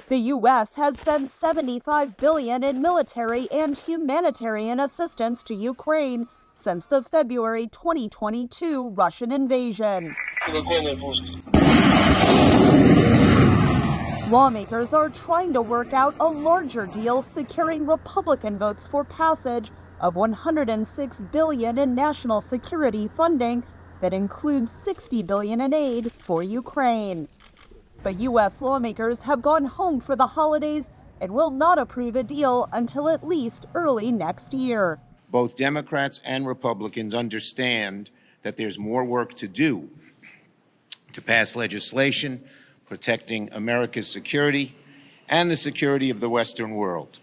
The U.S. has sent $75 billion in military and humanitarian assistance to Ukraine since the February 2022 Russian invasion. Lawmakers are trying to work out a larger deal securing Republican votes for passage of $106 billion in national security funding that includes $60 billion in aid for Ukraine. But U.S. lawmakers have gone home for the holidays and will not approve a deal until at least early next year. Both Democrats and Republicans understand that there's more work to do to pass legislation protecting America's security and the security of the Western world.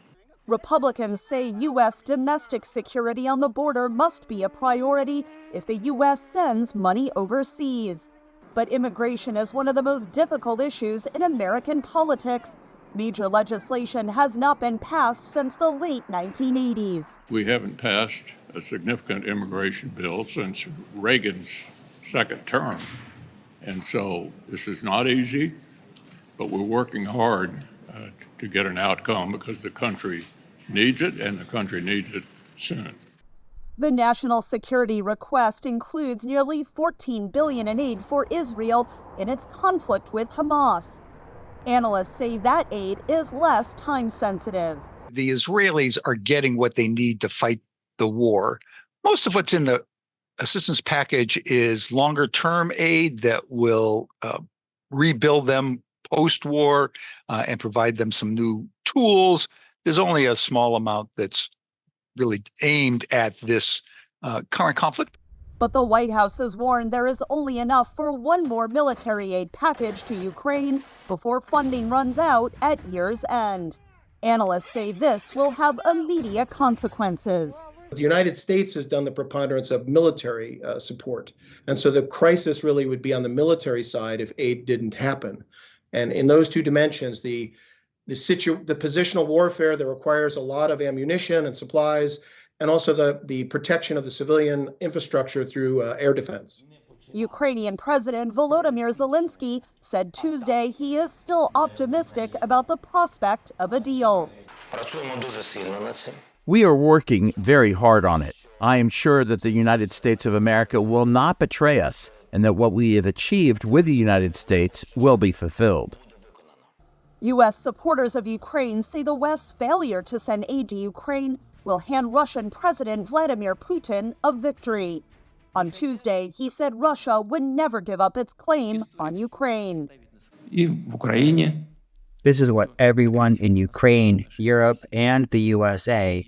Republicans say U.S. domestic security on the border must be a priority if the U.S. sends money overseas. But immigration is one of the most difficult issues in American politics. Major legislation has not been passed since the late 1980s. We haven't passed a significant immigration bill since Reagan's second term. And so this is not easy, but we're working hard to get an outcome because the country needs it, and the country needs it soon. The national security request includes nearly $14 billion in aid for Israel in its conflict with Hamas. Analysts say that aid is less time-sensitive. The Israelis are getting what they need to fight the war. Most of what's in the assistance package is longer-term aid that will rebuild them post-war and provide them some new tools. There's only a small amount that's really aimed at this current conflict. But the White House has warned there is only enough for one more military aid package to Ukraine before funding runs out at year's end. Analysts say this will have immediate consequences. The United States has done the preponderance of military support. And so the crisis really would be on the military side if aid didn't happen. And in those two dimensions, the positional warfare that requires a lot of ammunition and supplies, and also the protection of the civilian infrastructure through air defense. Ukrainian President Volodymyr Zelensky said Tuesday he is still optimistic about the prospect of a deal. We are working very hard on it. I am sure that the United States of America will not betray us and that what we have achieved with the United States will be fulfilled. U.S. supporters of Ukraine say the West's failure to send aid to Ukraine will hand Russian President Vladimir Putin a victory. On Tuesday, he said Russia would never give up its claim on Ukraine. This is what everyone in Ukraine, Europe, and the USA,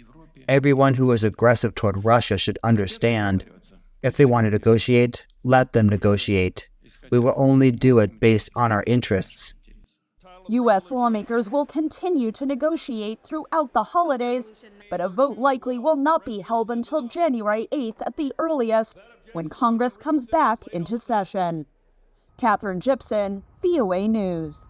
everyone who is aggressive toward Russia should understand. If they want to negotiate, let them negotiate. We will only do it based on our interests. U.S. lawmakers will continue to negotiate throughout the holidays, but a vote likely will not be held until January 8th at the earliest, when Congress comes back into session. Katherine Gypson, VOA News.